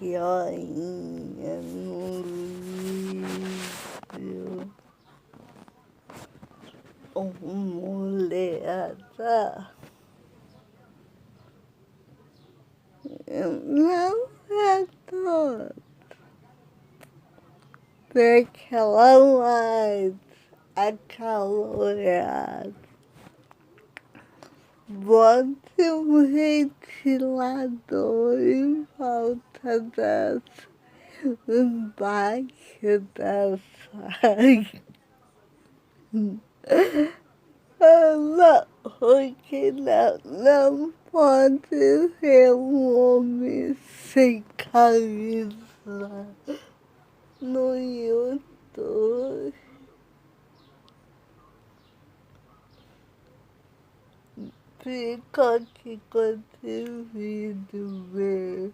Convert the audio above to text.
joinha no vídeo. Mulherada, não é todo daquela mais acalorada. Bote um ventilador em volta dessa, embaixo da saia. Não, porque não pode ser um homem sem camisa no YouTube. Fica aqui com esse vídeo,